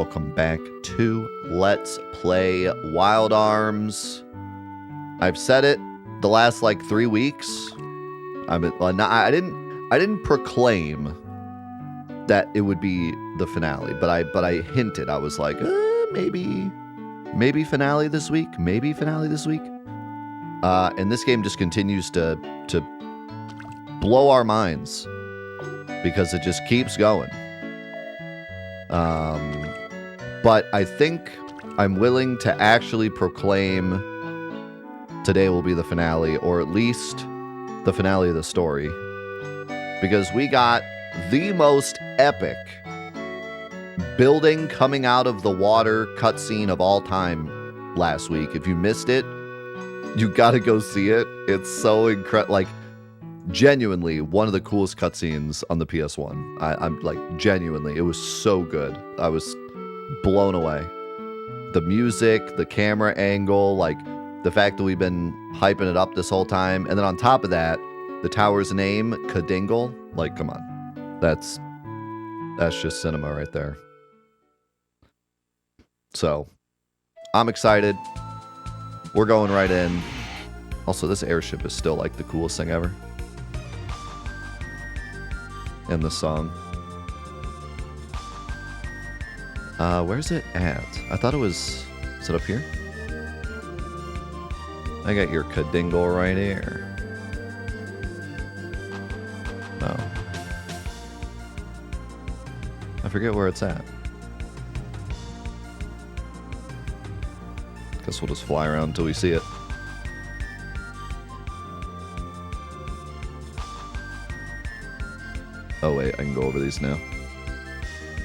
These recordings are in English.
welcome back to Let's Play Wild Arms. I've said it the last like 3 weeks. I didn't proclaim that it would be the finale, but I hinted. I was like, maybe finale this week, and this game just continues to blow our minds because it just keeps going. But I think I'm willing to actually proclaim today will be the finale, or at least the finale of the story, because we got the most epic building coming out of the water cutscene of all time last week. If you missed it, you gotta go see it. It's so incredible. Like, genuinely one of the coolest cutscenes on the PS1. I'm like, genuinely, it was so good. I was blown away. The music, the camera angle, like the fact that we've been hyping it up this whole time, and then on top of that, the tower's name, Kadingle. Like, come on, that's just cinema right there. So I'm excited. We're going right in. Also, this airship is still like the coolest thing ever. And the song. Where's it at? I thought it was... Is it up here? I got your Kadingle right here. No. I forget where it's at. Guess we'll just fly around until we see it. Oh wait, I can go over these now.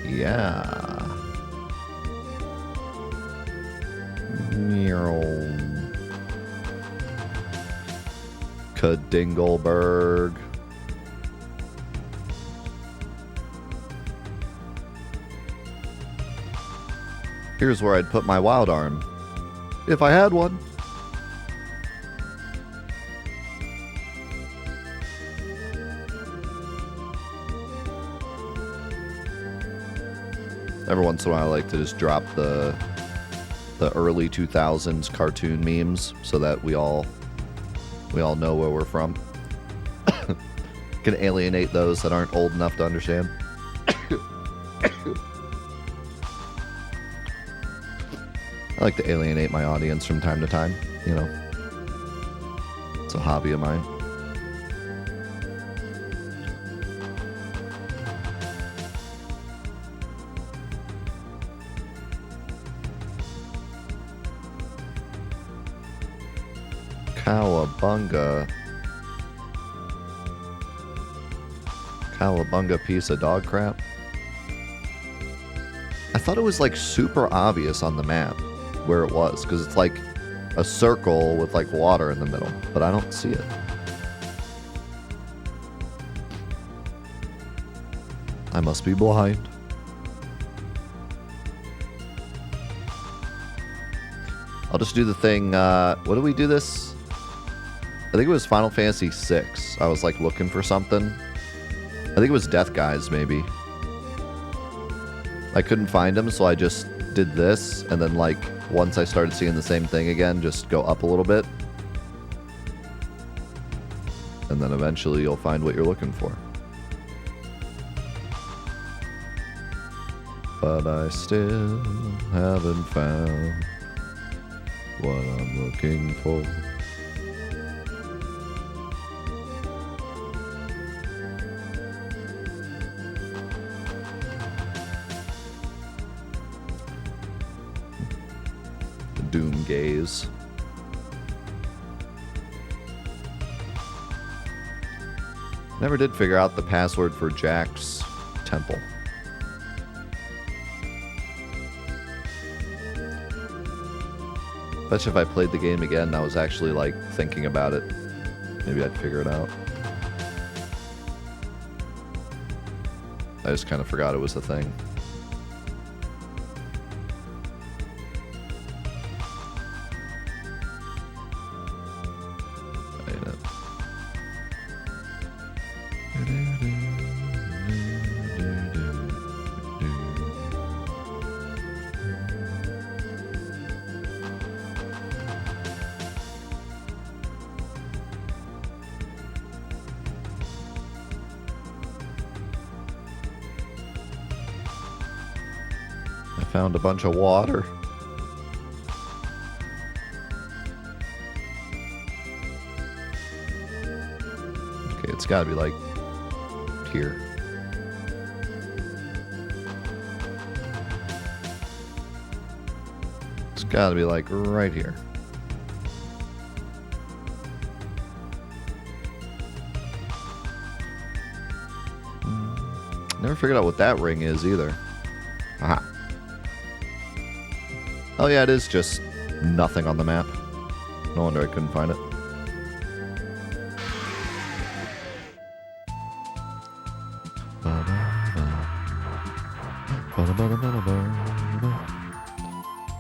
Yeah. Kadingleberg. Here's where I'd put my wild arm. If I had one. Every once in a while, I like to just drop the early 2000s cartoon memes so that we all know where we're from. Can alienate those that aren't old enough to understand. I like to alienate my audience from time to time, you know. It's a hobby of mine. Cowabunga piece of dog crap. I thought it was like super obvious on the map where it was, because it's like a circle with like water in the middle, but I don't see it. I must be blind. I'll just do the thing, what do we do this? I think it was Final Fantasy VI. I was like looking for something. I think it was Death Guys, maybe. I couldn't find him, so I just did this, and then like once I started seeing the same thing again, just go up a little bit. And then eventually you'll find what you're looking for. But I still haven't found what I'm looking for. Doom gaze. Never did figure out the password for Jack's temple. Bet you if I played the game again, I was actually like thinking about it, maybe I'd figure it out. I just kind of forgot it was a thing. I found a bunch of water. Okay, it's gotta be like here. It's gotta be like right here. Never figured out what that ring is either. Aha. Oh yeah, it is just nothing on the map. No wonder I couldn't find it.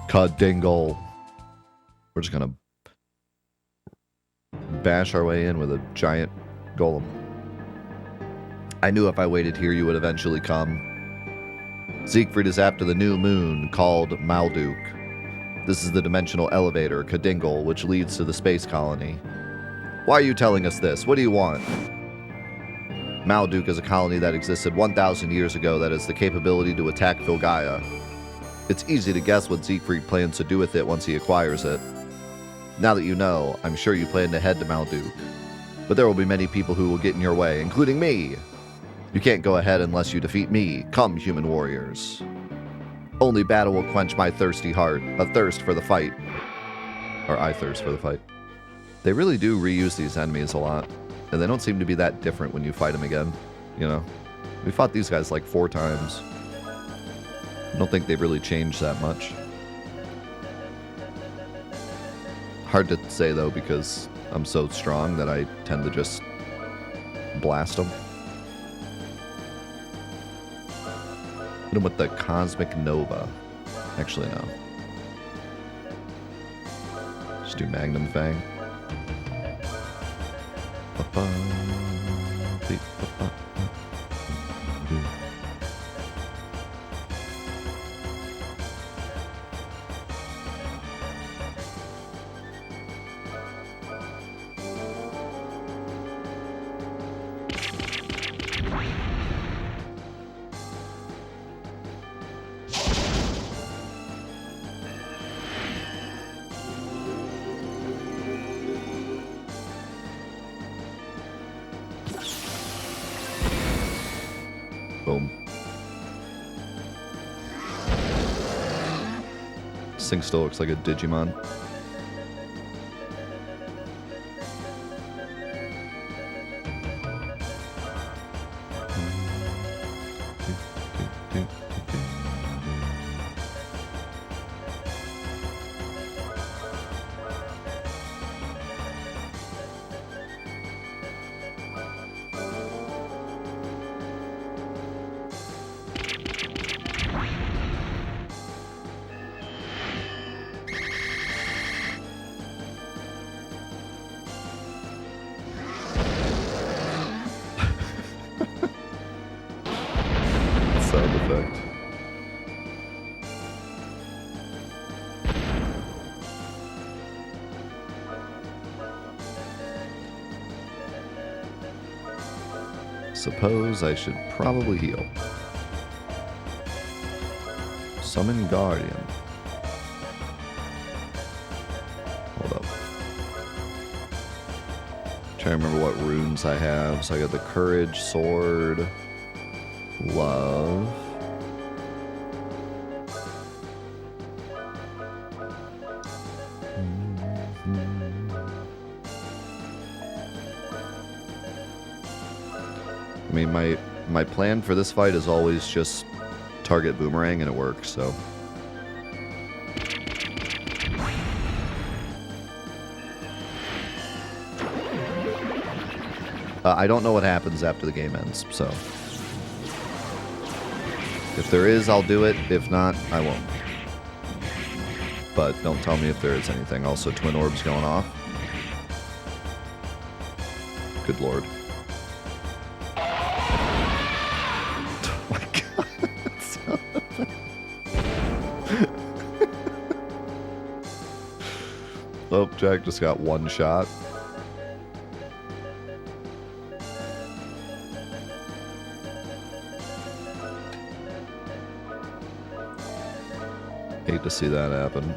Cud-dingle. We're just gonna bash our way in with a giant golem. I knew if I waited here, you would eventually come. Siegfried is after the new moon, called Malduk. This is the dimensional elevator, Cud-dingle, which leads to the space colony. Why are you telling us this? What do you want? Malduk is a colony that existed 1,000 years ago that has the capability to attack Vilgaia. It's easy to guess what Siegfried plans to do with it once he acquires it. Now that you know, I'm sure you plan to head to Malduk. But there will be many people who will get in your way, including me. You can't go ahead unless you defeat me. Come, human warriors. Only battle will quench my thirsty heart, a thirst for the fight. Or I thirst for the fight. They really do reuse these enemies a lot. And they don't seem to be that different when you fight them again. You know? We fought these guys like 4 times. I don't think they've really changed that much. Hard to say though, because I'm so strong that I tend to just blast them. Hit him with the Cosmic Nova. Actually, no. Just do Magnum Fang. Boom. This thing still looks like a Digimon. Sound effect. Suppose I should probably heal. Summon Guardian. Hold up. Trying to remember what runes I have. So I got the Courage Sword. Love. I mean, my plan for this fight is always just target Boomerang and it works, so. I don't know what happens after the game ends, so. If there is, I'll do it. If not, I won't. But don't tell me if there is anything. Also, Twin Orbs going off. Good lord. Oh my god. Oh, Jack just got one shot. Hate to see that happen.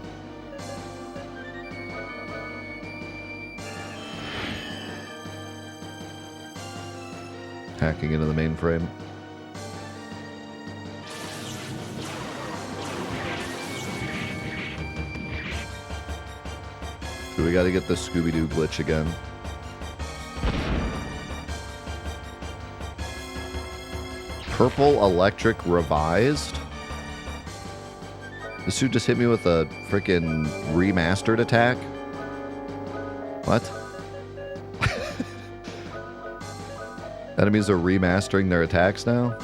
Hacking into the mainframe. So we gotta get the Scooby-Doo glitch again. Purple Electric Revised? This dude just hit me with a freaking remastered attack? What? Enemies are remastering their attacks now?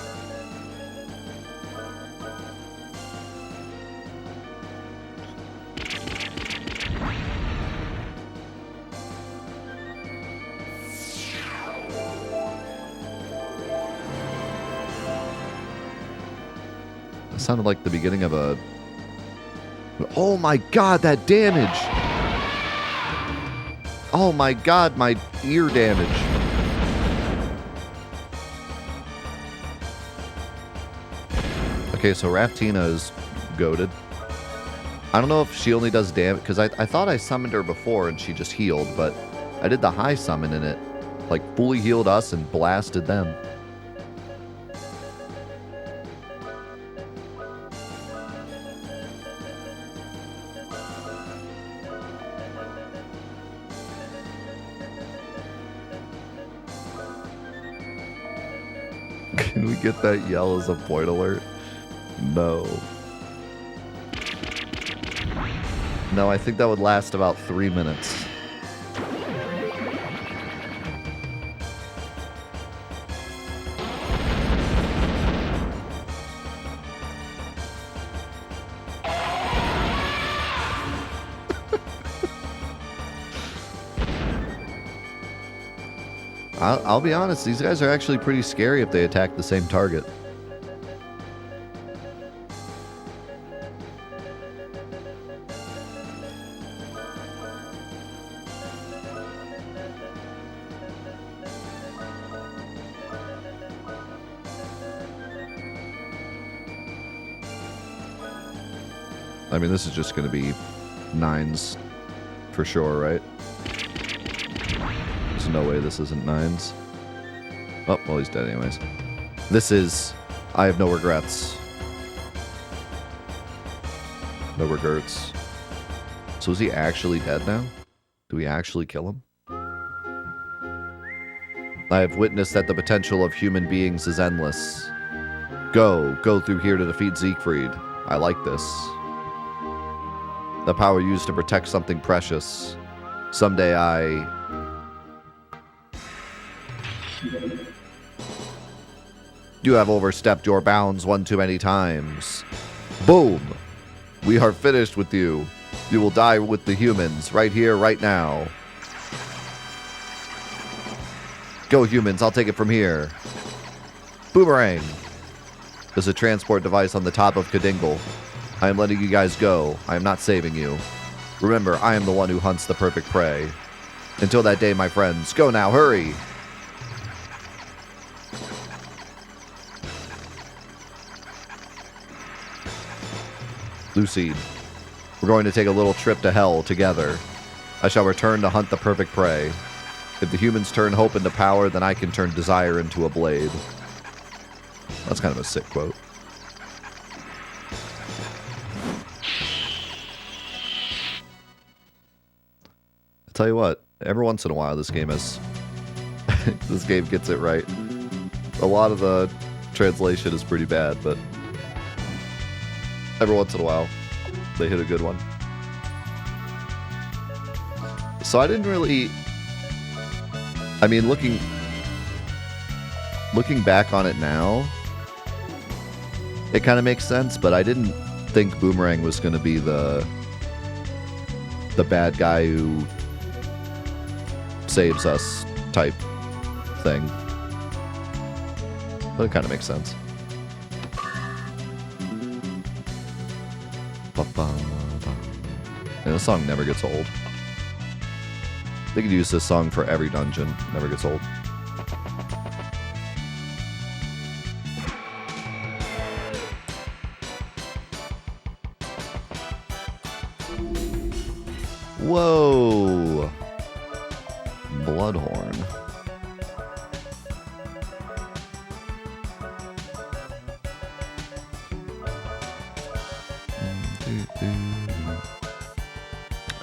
That sounded like the beginning of a... Oh my god, that damage! Oh my god, my ear damage. Okay, so Raftina is goated. I don't know if she only does damage, because I thought I summoned her before and she just healed, but I did the high summon and it, like, fully healed us and blasted them. Can we get that yell as a point alert? No. No, I think that would last about 3 minutes. I'll be honest, these guys are actually pretty scary if they attack the same target. I mean, this is just going to be 9s for sure, right? There's no way this isn't 9s. Oh, well, he's dead anyways. This is... I have no regrets. No regrets. So is he actually dead now? Do we actually kill him? I have witnessed that the potential of human beings is endless. Go through here to defeat Siegfried. I like this. The power used to protect something precious. Someday You have overstepped your bounds one too many times. Boom! We are finished with you. You will die with the humans, right here, right now. Go humans, I'll take it from here. Boomerang! There's a transport device on the top of Kadingle. I am letting you guys go. I am not saving you. Remember, I am the one who hunts the perfect prey. Until that day, my friends, go now, hurry! Lucide, we're going to take a little trip to hell together. I shall return to hunt the perfect prey. If the humans turn hope into power, then I can turn desire into a blade. That's kind of a sick quote. I'll tell you what, every once in a while this game is... this game gets it right. A lot of the translation is pretty bad, but... every once in a while, they hit a good one. So I didn't really... I mean, looking back on it now, it kind of makes sense, but I didn't think Boomerang was going to be the bad guy who saves us type thing. But it kind of makes sense. And this song never gets old. They could use this song for every dungeon. Never gets old. Whoa. Bloodhorn.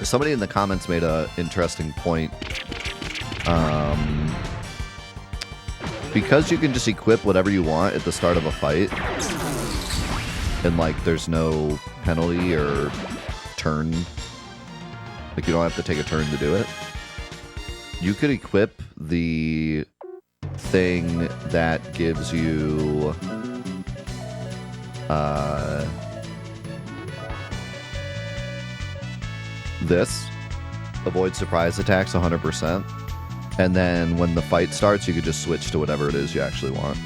Somebody in the comments made an interesting point. Because you can just equip whatever you want at the start of a fight, and like there's no penalty or turn, like you don't have to take a turn to do it, you could equip the thing that gives you this, avoid surprise attacks 100%, and then when the fight starts you could just switch to whatever it is you actually want.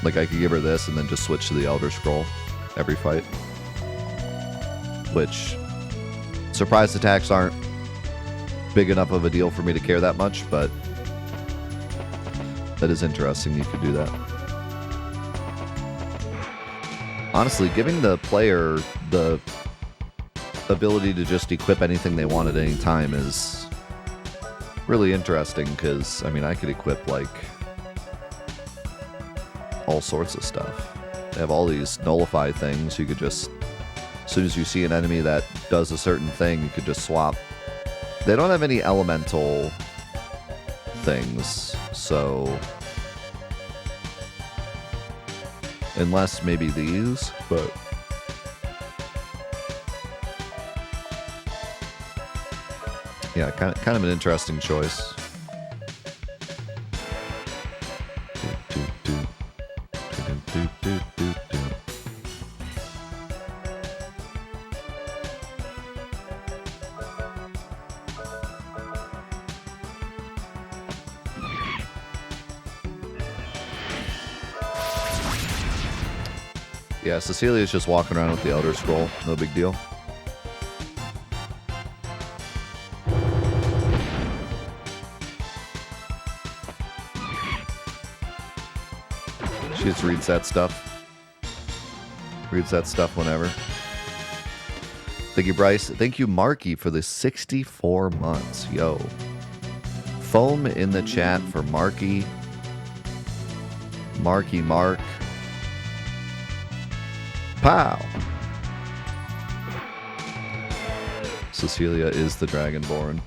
Like I could give her this and then just switch to the Elder Scroll every fight, which surprise attacks aren't big enough of a deal for me to care that much, but that is interesting. You could do that. Honestly, giving the player the ability to just equip anything they want at any time is really interesting, because I mean I could equip like all sorts of stuff. They have all these nullify things. You could just, as soon as you see an enemy that does a certain thing, you could just swap. They don't have any elemental things, so unless maybe these, but yeah, kind of an interesting choice. Yeah, Cecilia's just walking around with the Elder Scroll. No big deal. She just reads that stuff. Reads that stuff whenever. Thank you, Bryce. Thank you, Marky, for the 64 months. Yo. Foam in the chat for Marky. Marky Mark. Pow! Cecilia is the Dragonborn.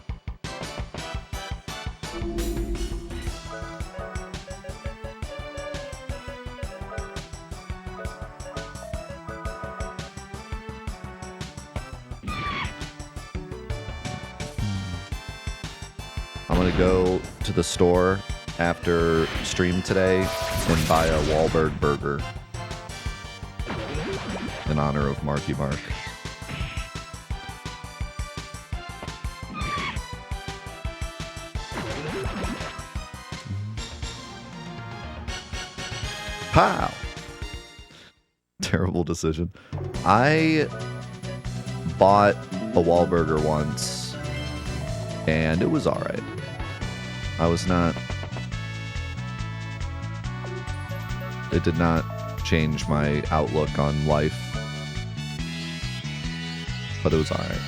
I'm gonna go to the store after stream today and buy a Wahlberg burger in honor of Marky Mark. Pow! Terrible decision. I bought a Wahlburger once, and it was alright. I was not... It did not change my outlook on life. But it was alright.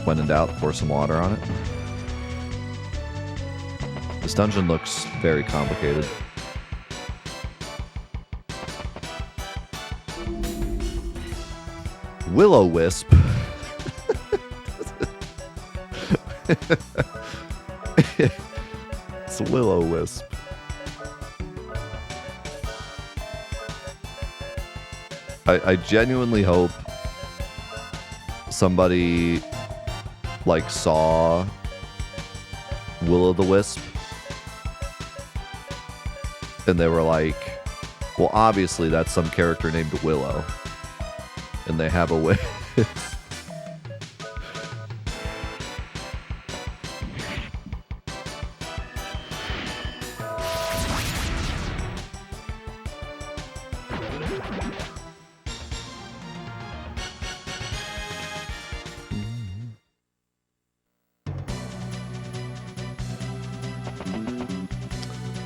When in doubt, pour some water on it. This dungeon looks very complicated. Will-O-Wisp. It's Will-O-Wisp. I genuinely hope somebody like saw Will-O-the-Wisp and they were like, well, obviously that's some character named Willow, and they have a wisp.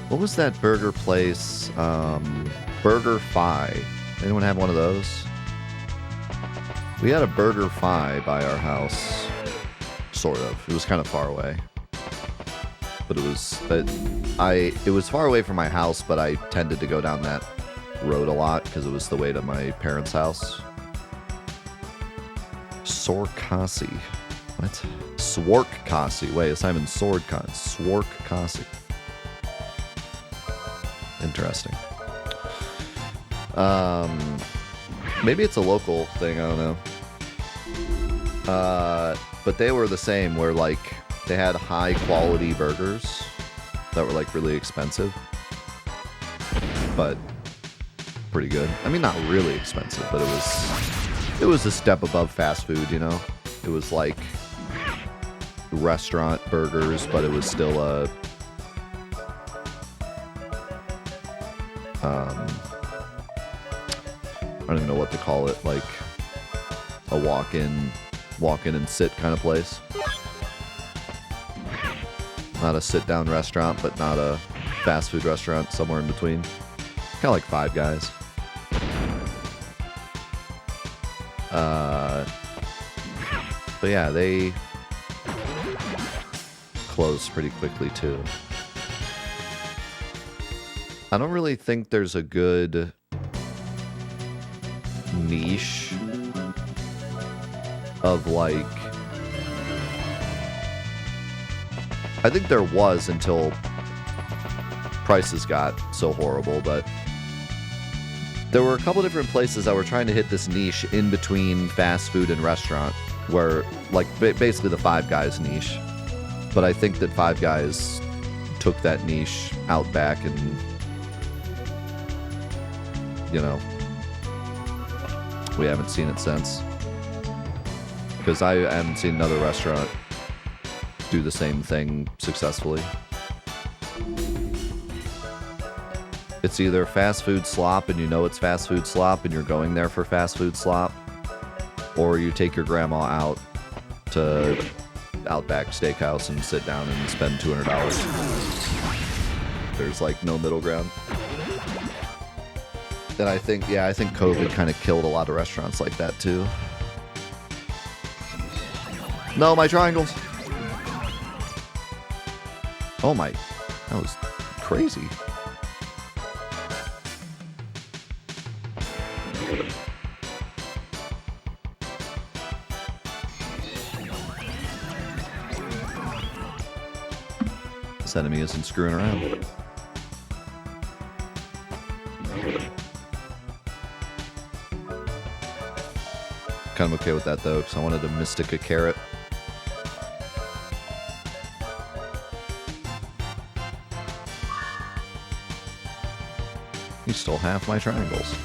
What was that burger place? Burger Fi. Anyone have one of those? We had a Burger Fi by our house, sort of. It was kind of far away, but it was far away from my house. But I tended to go down that road a lot because it was the way to my parents' house. Sorkasi. What? Swarkasi. Wait, it's not even Swordcon. Swarkasi. Interesting. Maybe it's a local thing, I don't know. But they were the same, where like they had high quality burgers that were like really expensive, but pretty good. I mean, not really expensive, but it was a step above fast food, you know? It was like restaurant burgers, but it was still a I don't even know what to call it, like a walk in and sit kind of place. Not a sit down restaurant, but not a fast food restaurant, somewhere in between. Kind of like Five Guys. But yeah, they closed pretty quickly too. I don't really think there's a good niche of like, I think there was until prices got so horrible, but there were a couple different places that were trying to hit this niche in between fast food and restaurant, where like basically the Five Guys niche. But I think that Five Guys took that niche out back, and you know, we haven't seen it since. Because I haven't seen another restaurant do the same thing successfully. It's either fast food slop and you know it's fast food slop and you're going there for fast food slop, or you take your grandma out to Outback Steakhouse and sit down and spend $200. There's like no middle ground. And I think COVID kind of killed a lot of restaurants like that too. No, my triangles. Oh my, that was crazy. This enemy isn't screwing around. Kind of okay with that though, because I wanted to mystic a carrot. You stole half my triangles.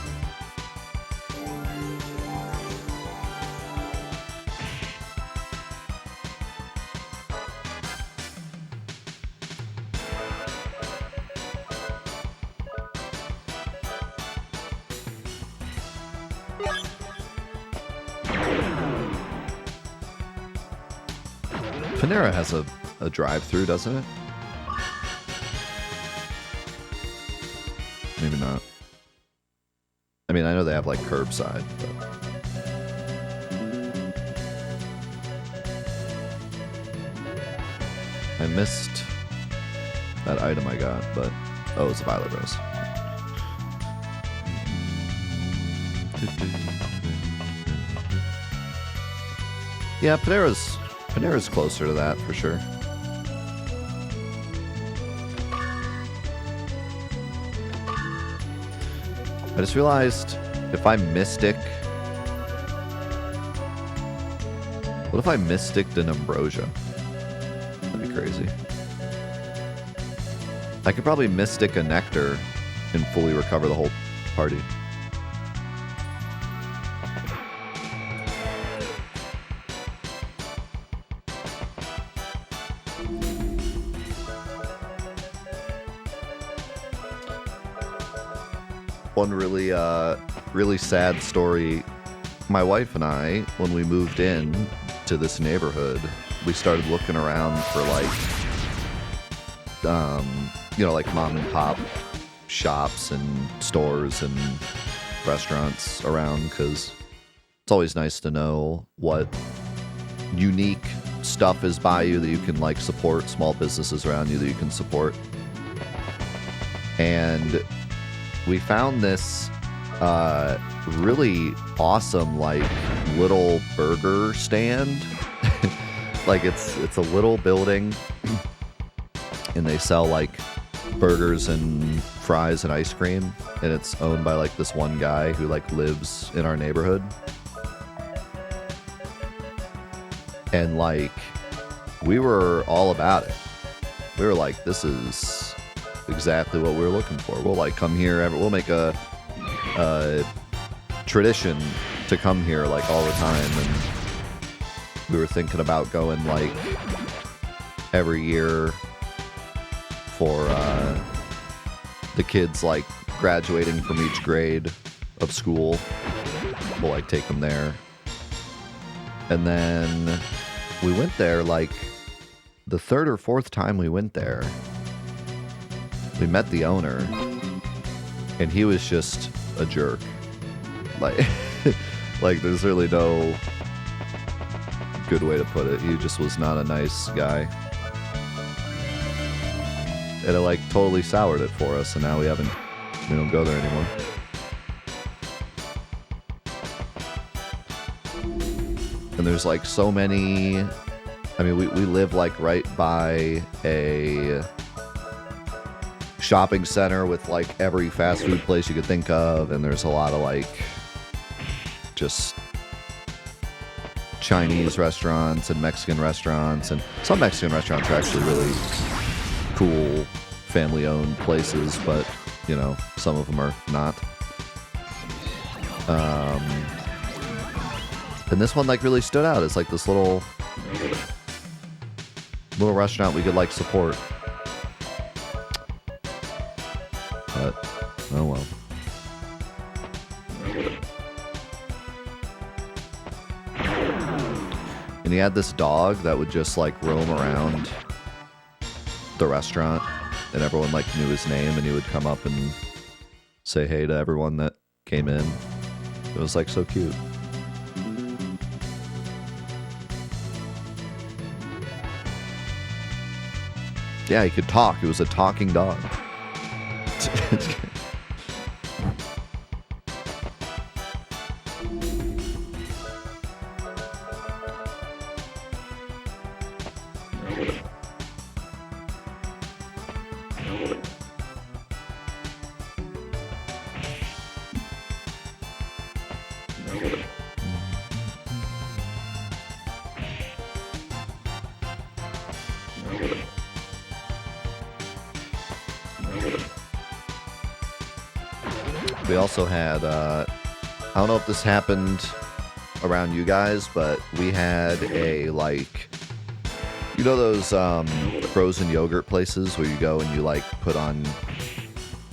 Panera has a drive-through, doesn't it? Maybe not. I mean, I know they have like curbside, but I missed that item I got, but oh, it's a Violet Rose. Yeah, Panera's closer to that for sure. I just realized if I mystic, what if I mysticked an Ambrosia? That'd be crazy. I could probably mystic a Nectar and fully recover the whole party. One really sad story. My wife and I, when we moved in to this neighborhood, we started looking around for like, like mom and pop shops and stores and restaurants around, because It's always nice to know what unique stuff is by you that you can like support, small businesses around you that you can support. And we found this really awesome like little burger stand. Like it's a little building and they sell like burgers and fries and ice cream, and it's owned by like this one guy who like lives in our neighborhood. And like we were all about it. We were like, this is exactly what we were looking for. We'll like come here, we'll make a tradition to come here like all the time. And we were thinking about going like every year for the kids like graduating from each grade of school. We'll like take them there. And then we went there like the third or fourth time we went there. We met the owner and he was just a jerk. Like, like there's really no good way to put it. He just was not a nice guy. And it like totally soured it for us, and now we don't go there anymore. And there's like so many, I mean, we live like right by a shopping center with like every fast food place you could think of, and there's a lot of like just Chinese restaurants and Mexican restaurants, and some Mexican restaurants are actually really cool family-owned places, but you know, some of them are not. And this one like really stood out. It's like this little restaurant we could like support. But oh well. And he had this dog that would just like roam around the restaurant, and everyone like knew his name, and he would come up and say hey to everyone that came in. It was like so cute. Yeah, he could talk. It was a talking dog. We also had, I don't know if this happened around you guys, but we had a, like, you know those frozen yogurt places where you go and you, like,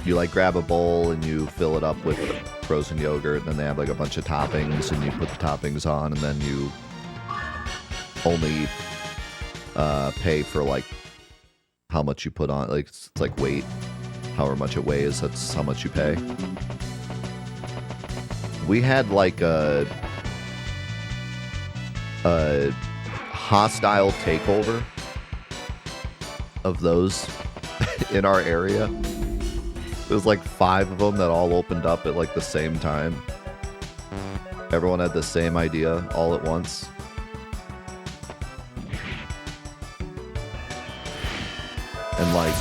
you, like, grab a bowl and you fill it up with frozen yogurt, and then they have, like, a bunch of toppings, and you put the toppings on, and then you only pay for, like, how much you put on. Like, it's like weight. However much it weighs, that's how much you pay. We had like a hostile takeover of those in our area. There was like 5 of them that all opened up at like the same time. Everyone had the same idea all at once. And like,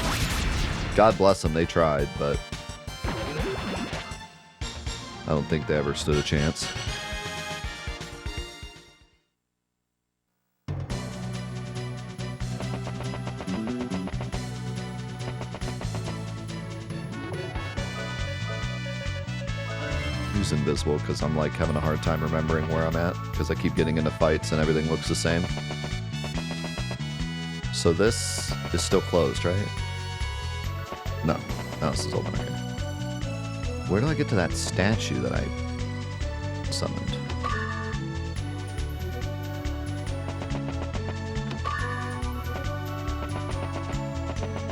God bless them, they tried, but I don't think they ever stood a chance. Who's invisible? Because I'm like having a hard time remembering where I'm at, because I keep getting into fights and everything looks the same. So this is still closed, right? No, this is open. Okay. Where do I get to that statue that I summoned?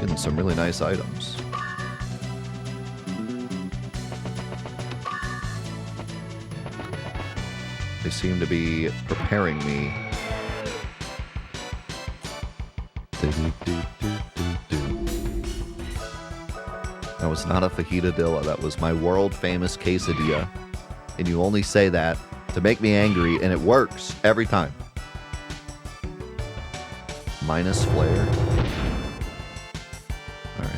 Getting some really nice items. They seem to be preparing me. That was not a fajitadilla. That was my world-famous quesadilla. And you only say that to make me angry, and it works every time. Minus flare. Alright.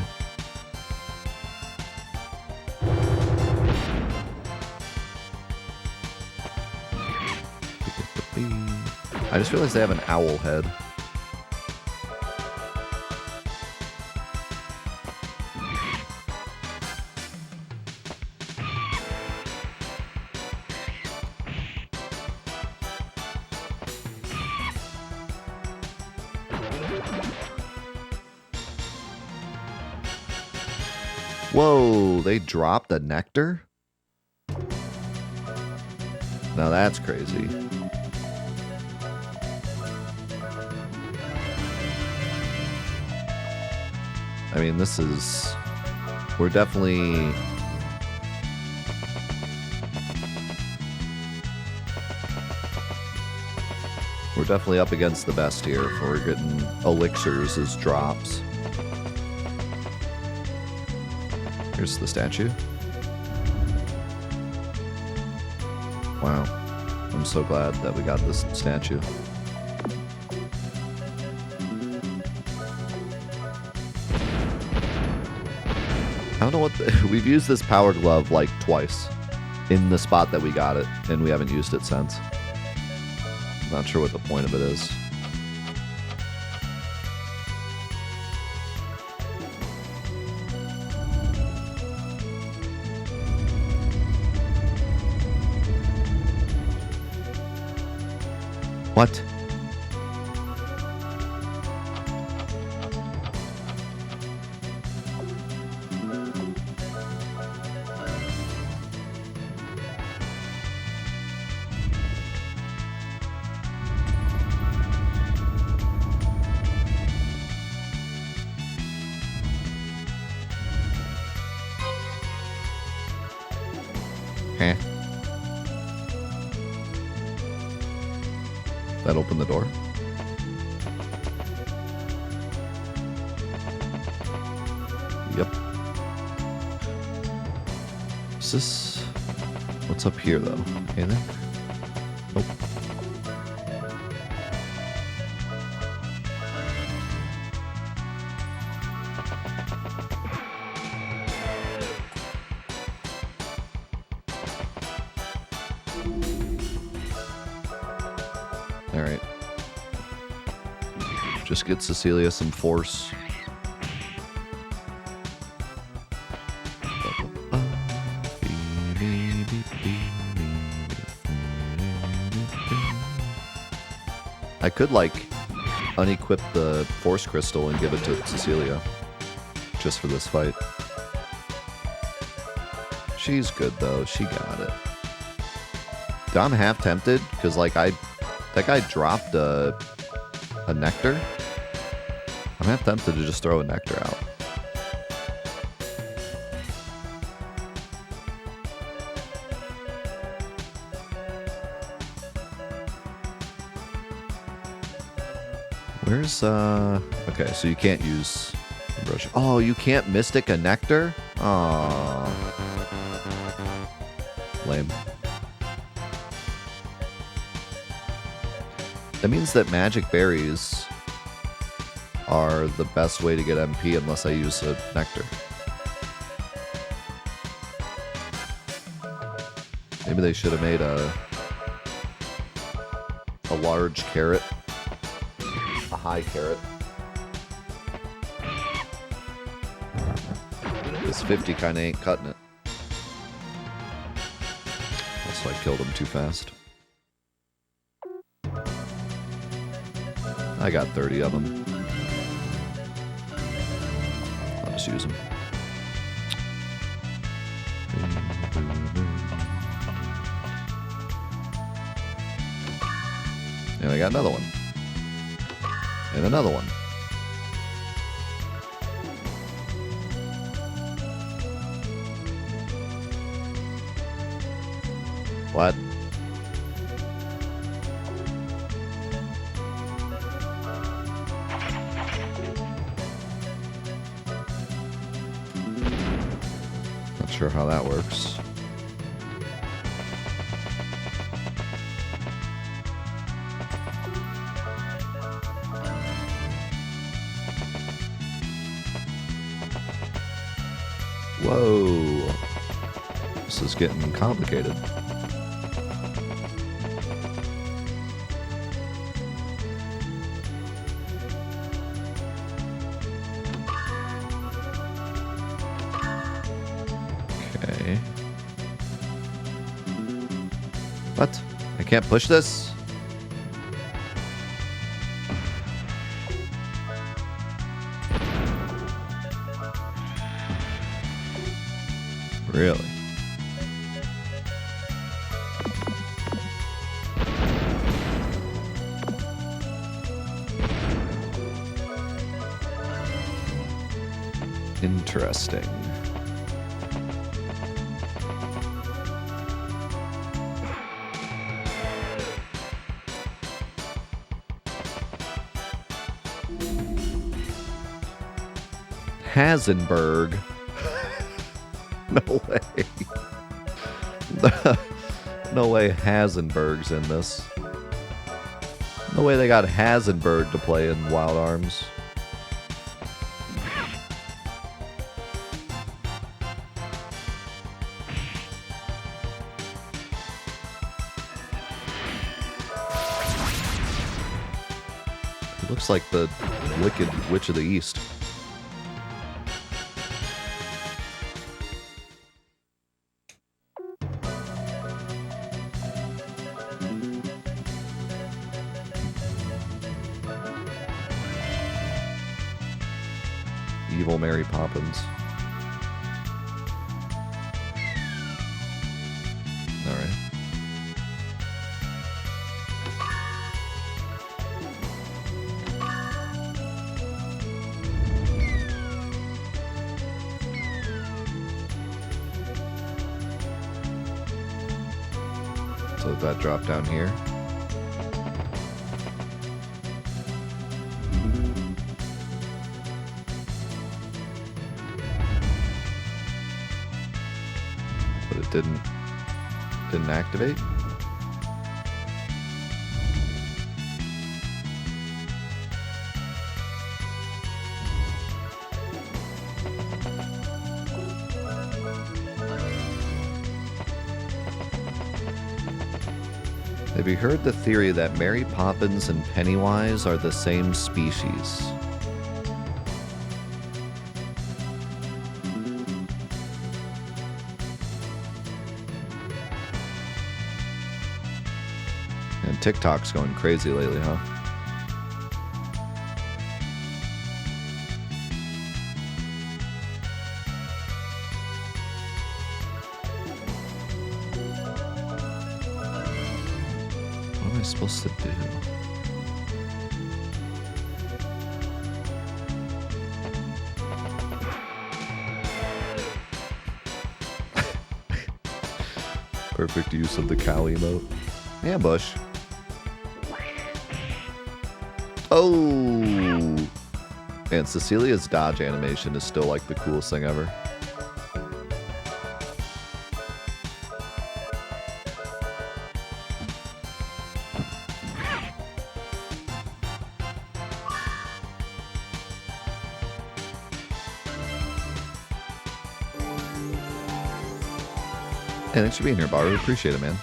I just realized they have an owl head. Whoa, they dropped a nectar? Now that's crazy. I mean, this is... We're definitely... We're definitely up against the best here if we're getting elixirs as drops. Here's the statue. Wow. I'm so glad that we got this statue. I don't know what... We've used this power glove like twice in the spot that we got it, and we haven't used it since. Not sure what the point of it is. What? Huh? That opened the door? Yep. Is this... What's up here, though? Anything? Nope. Alright. Just get Cecilia some force. I could, like, unequip the force crystal and give it to Cecilia. Just for this fight. She's good, though. She got it. I'm half tempted, because, like, that guy dropped a nectar. I'm half tempted to just throw a nectar out. Where's, okay, so you can't use brush. Oh, you can't mystic a nectar? Aww. Lame. That means that magic berries are the best way to get MP unless I use a nectar. Maybe they should have made a large carrot. A high carrot. This 50 kind of ain't cutting it. Also, I killed him too fast. I got 30 of them. I'll just use them. And I got another one. And another one. What? sure how that works. Whoa. This is getting complicated. Okay. What? I can't push this? Really? Interesting. Hasenberg. No way. No way Hasenberg's in this. No way they got Hasenberg to play in Wild Arms. It looks like the Wicked Witch of the East. Evil Mary Poppins. Alright. So that drop down here. But it didn't activate. Have you heard the theory that Mary Poppins and Pennywise are the same species? And TikTok's going crazy lately, huh? What am I supposed to do? Perfect use of the cow emote. Ambush. Oh! And Cecilia's dodge animation is still like the coolest thing ever. Hey, thanks for being here, Bar. We appreciate it, man.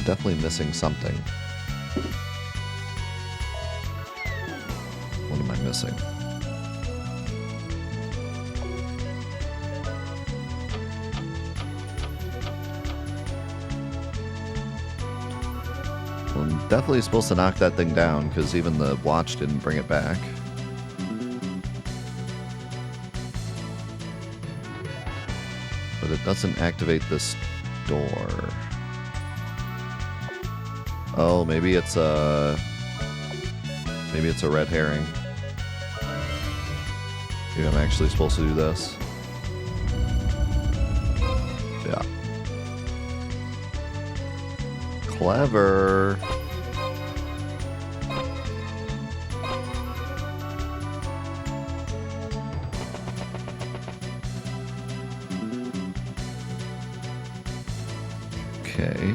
Definitely missing something. What am I missing? Well, I'm definitely supposed to knock that thing down because even the watch didn't bring it back. But it doesn't activate this door. Oh, maybe it's a red herring. Maybe I'm actually supposed to do this. Yeah. Clever. Okay.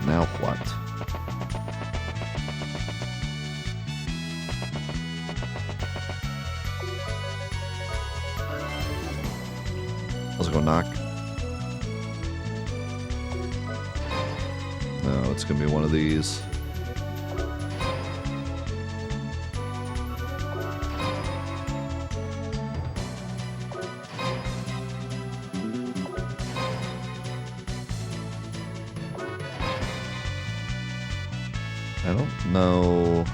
Now what? Let's go knock. No, it's gonna be one of these. I don't know.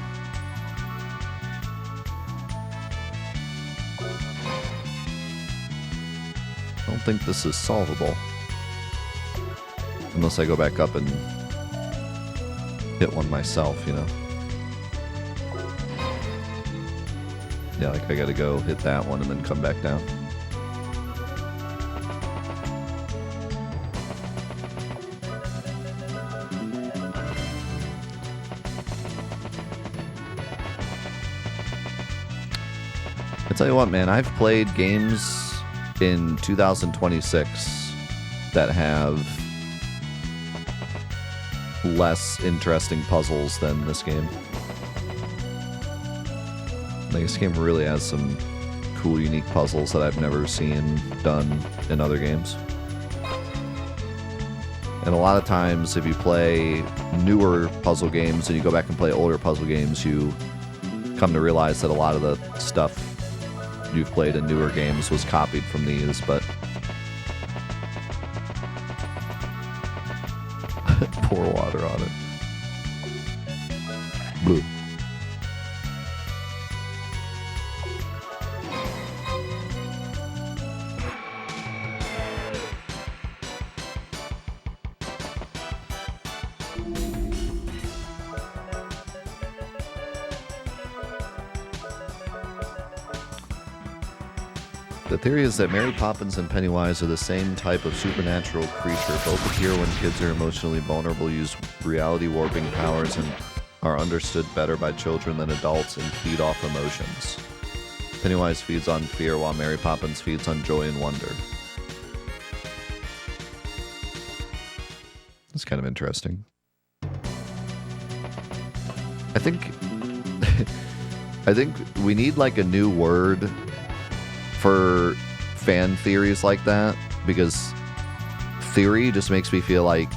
I don't think this is solvable. Unless I go back up and hit one myself, you know? Yeah, like I gotta go hit that one and then come back down. I tell you what, man, I've played games in 2026 that have less interesting puzzles than this game. Like, this game really has some cool, unique puzzles that I've never seen done in other games. And a lot of times, if you play newer puzzle games and you go back and play older puzzle games, you come to realize that a lot of the stuff you've played in newer games was copied from these, but pour water on it. Blue. The theory is that Mary Poppins and Pennywise are the same type of supernatural creature. Both appear when kids are emotionally vulnerable, use reality warping powers, and are understood better by children than adults and feed off emotions. Pennywise feeds on fear, while Mary Poppins feeds on joy and wonder. That's kind of interesting. I think we need like a new word for fan theories like that, because theory just makes me feel like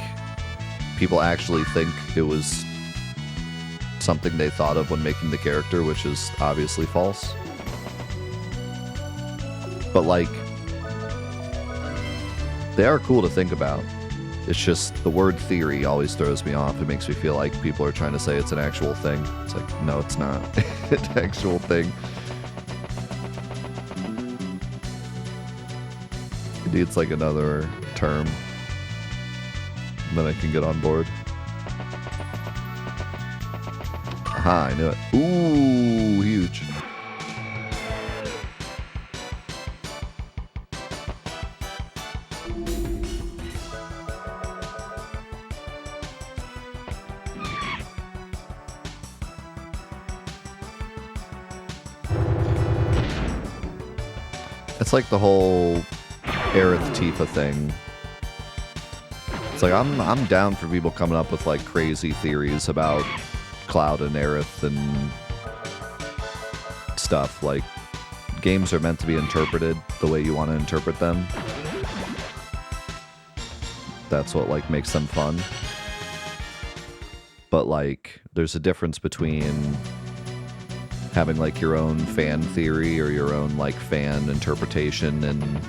people actually think it was something they thought of when making the character, which is obviously false. But like, they are cool to think about. It's just the word theory always throws me off. It makes me feel like people are trying to say it's an actual thing. It's like, no, it's not an actual thing. It's like another term. Then I can get on board. Aha, I knew it. Ooh, huge. It's like the whole Aerith Tifa thing. It's like I'm down for people coming up with like crazy theories about Cloud and Aerith and stuff. Like, games are meant to be interpreted the way you want to interpret them. That's what like makes them fun. But like, there's a difference between having like your own fan theory or your own like fan interpretation and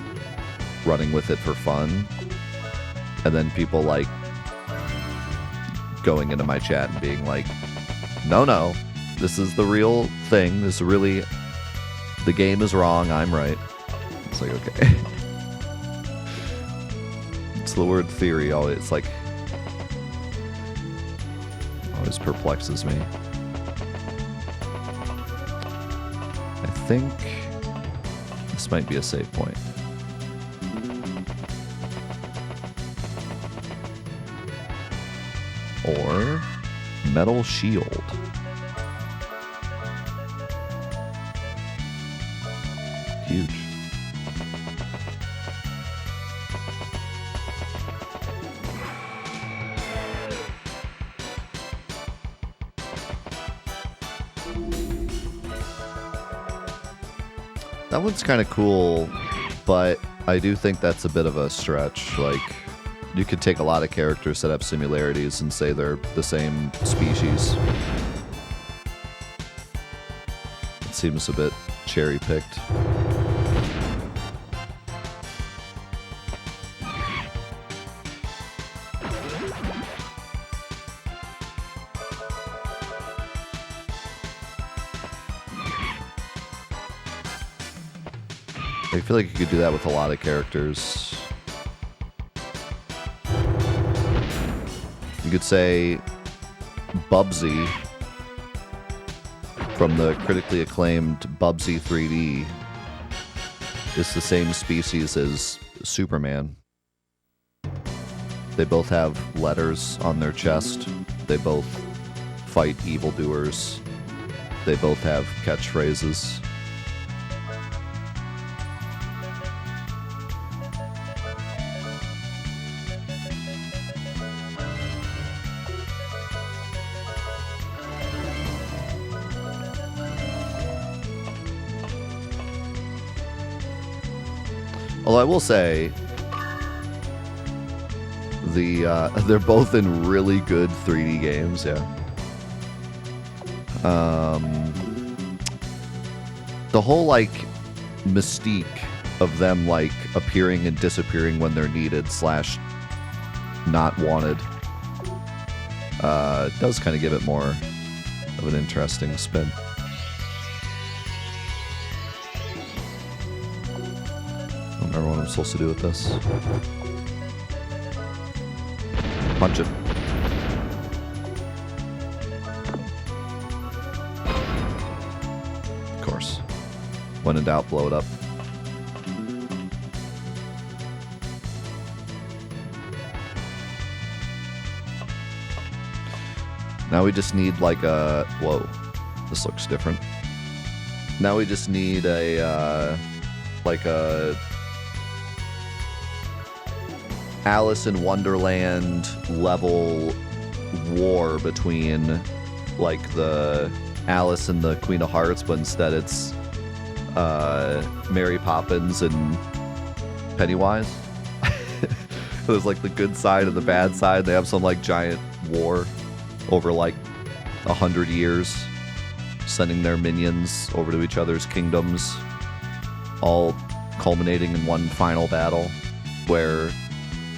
running with it for fun, and then people like going into my chat and being like, no, this is the real thing, this is really, the game is wrong, I'm right. It's like, okay. It's the word theory always perplexes me. I think this might be a save point. Or metal shield. Huge. That one's kind of cool, but I do think that's a bit of a stretch. Like, you could take a lot of characters that have similarities and say they're the same species. It seems a bit cherry-picked. I feel like you could do that with a lot of characters. You could say Bubsy from the critically acclaimed Bubsy 3D is the same species as Superman. They both have letters on their chest. They both fight evildoers. They both have catchphrases. Although I will say, they're both in really good 3D games, yeah. The whole, like, mystique of them, like, appearing and disappearing when they're needed / not wanted, does kind of give it more of an interesting spin. I don't remember what I'm supposed to do with this. Punch it. Of course. When in doubt, blow it up. Now we just need like a... Whoa. This looks different. Now we just need a... like a... Alice in Wonderland level war between like the Alice and the Queen of Hearts, but instead it's Mary Poppins and Pennywise. There's like the good side and the bad side. They have some like giant war over like 100 years, sending their minions over to each other's kingdoms, all culminating in one final battle where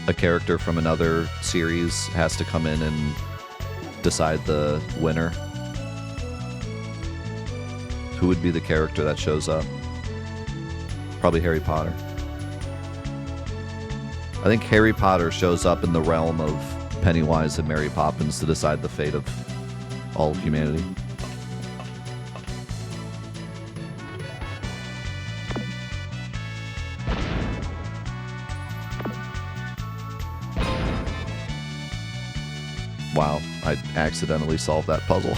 a character from another series has to come in and decide the winner. Who would be the character that shows up? Probably Harry Potter. I think Harry Potter shows up in the realm of Pennywise and Mary Poppins to decide the fate of all of humanity. Wow, I accidentally solved that puzzle.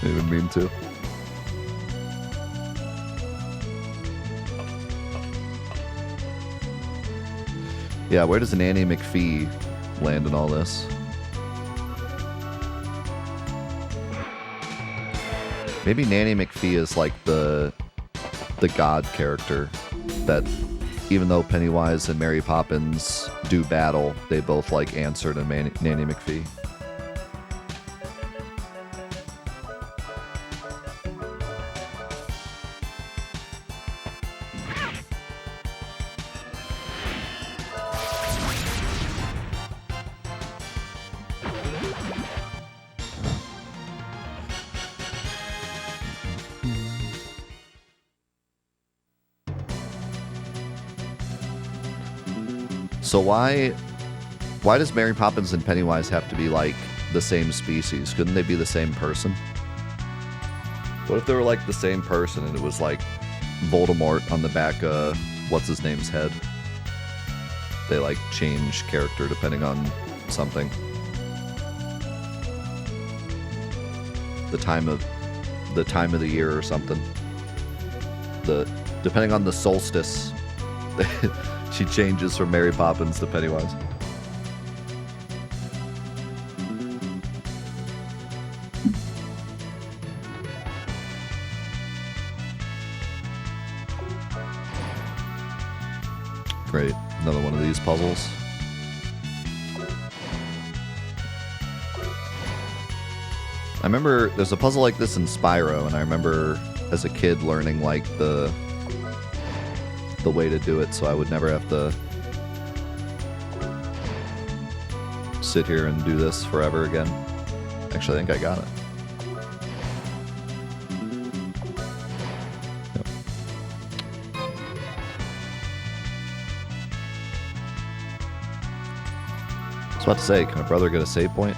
Didn't even mean to. Yeah, where does Nanny McPhee land in all this? Maybe Nanny McPhee is like the god character that, even though Pennywise and Mary Poppins do battle, they both like answer to Nanny McPhee. So why does Mary Poppins and Pennywise have to be like the same species? Couldn't they be the same person? What if they were like the same person and it was like Voldemort on the back of what's his name's head? They like change character depending on something. The time of the year or something. Depending on the solstice, she changes from Mary Poppins to Pennywise. Great, another one of these puzzles. I remember there's a puzzle like this in Spyro, and I remember as a kid learning like the way to do it, so I would never have to sit here and do this forever again. Actually, I think I got it. Yep. I was about to say, can a brother get a save point?